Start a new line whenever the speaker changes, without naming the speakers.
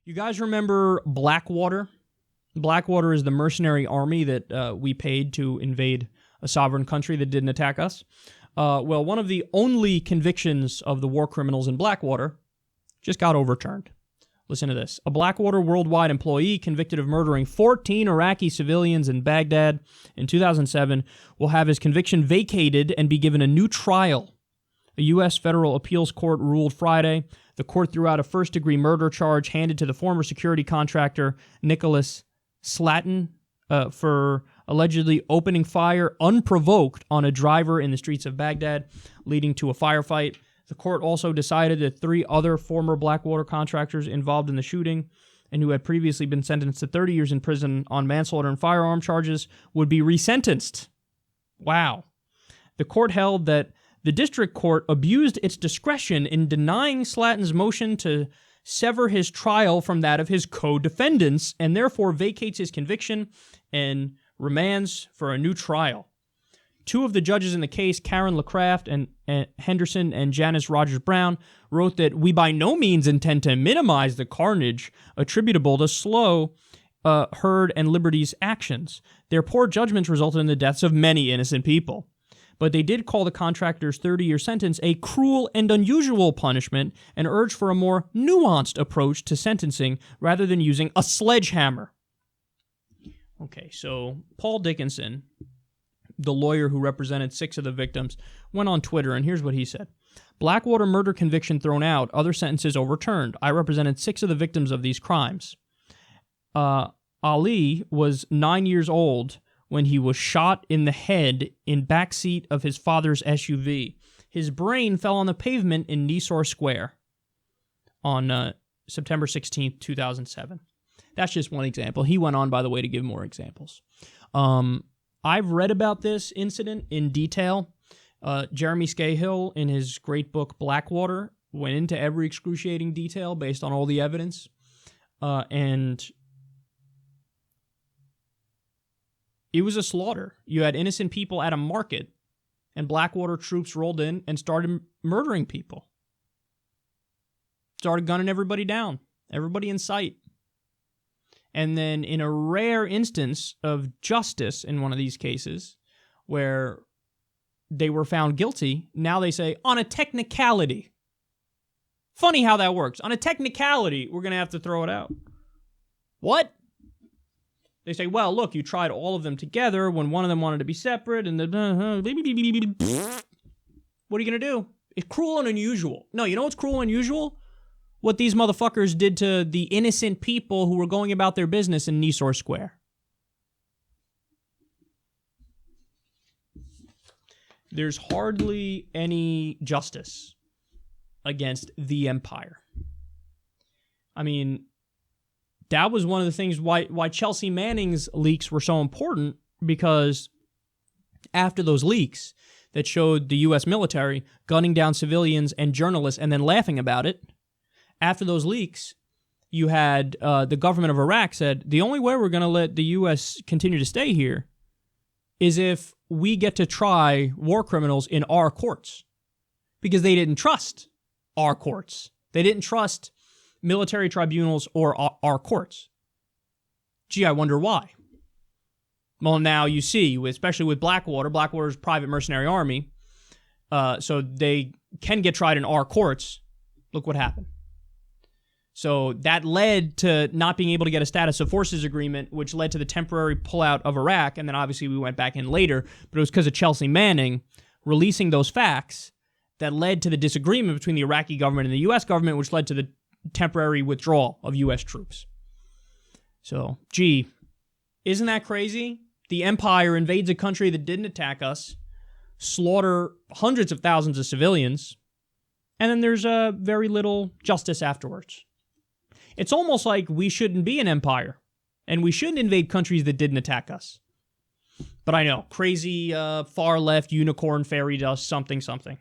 You guys remember Blackwater? Blackwater is the mercenary army that we paid to invade a sovereign country that didn't attack us. Well, one of the only convictions of the war criminals in Blackwater just got overturned. Listen to this. A Blackwater worldwide employee convicted of murdering 14 Iraqi civilians in Baghdad in 2007 will have his conviction vacated and be given a new trial. A U.S. federal appeals court ruled Friday. The court threw out a first-degree murder charge handed to the former security contractor Nicholas Slatton for allegedly opening fire unprovoked on a driver in the streets of Baghdad, leading to a firefight. The court also decided that 3 other former Blackwater contractors involved in the shooting and who had previously been sentenced to 30 years in prison on manslaughter and firearm charges would be resentenced. Wow. The court held that the district court abused its discretion in denying Slatton's motion to sever his trial from that of his co-defendants and therefore vacates his conviction and remands for a new trial. 2 of the judges in the case, Karen LaCraft and Henderson and Janice Rogers Brown, wrote that we by no means intend to minimize the carnage attributable to Slow, Heard, and Liberty's actions. Their poor judgments resulted in the deaths of many innocent people. But they did call the contractor's 30-year sentence a cruel and unusual punishment and urged for a more nuanced approach to sentencing rather than using a sledgehammer. Okay, so Paul Dickinson, the lawyer who represented 6 of the victims, went on Twitter, and here's what he said. Blackwater murder conviction thrown out, other sentences overturned. I represented 6 of the victims of these crimes. Ali was 9 years old when he was shot in the head in backseat of his father's SUV. His brain fell on the pavement in Nisor Square on September 16th, 2007. That's just one example. He went on, by the way, to give more examples. I've read about this incident in detail. Jeremy Scahill, in his great book Blackwater, went into every excruciating detail based on all the evidence. And it was a slaughter. You had innocent people at a market, and Blackwater troops rolled in and started murdering people. Started gunning everybody down, everybody in sight. And then in a rare instance of justice in one of these cases, where they were found guilty, now they say, on a technicality. Funny how that works. On a technicality, we're going to have to throw it out. What? They say, well, look, you tried all of them together when one of them wanted to be separate, and what are you going to do? It's cruel and unusual. No, you know what's cruel and unusual? What these motherfuckers did to the innocent people who were going about their business in Nisor Square. There's hardly any justice against the empire. I mean, that was one of the things why Chelsea Manning's leaks were so important, because after those leaks that showed the U.S. military gunning down civilians and journalists and then laughing about it, after those leaks, you had the government of Iraq said, the only way we're going to let the U.S. continue to stay here is if we get to try war criminals in our courts. Because they didn't trust our courts. They didn't trust military tribunals or our courts. Gee, I wonder why. Well, now you see, especially with Blackwater, Blackwater's private mercenary army, so they can get tried in our courts. Look what happened. So that led to not being able to get a status of forces agreement, which led to the temporary pullout of Iraq, and then obviously we went back in later, but it was because of Chelsea Manning releasing those facts that led to the disagreement between the Iraqi government and the U.S. government, which led to the temporary withdrawal of U.S. troops. So, gee, isn't that crazy? The empire invades a country that didn't attack us, slaughter hundreds of thousands of civilians, and then there's very little justice afterwards. It's almost like we shouldn't be an empire, and we shouldn't invade countries that didn't attack us. But I know, crazy far-left unicorn fairy dust something something.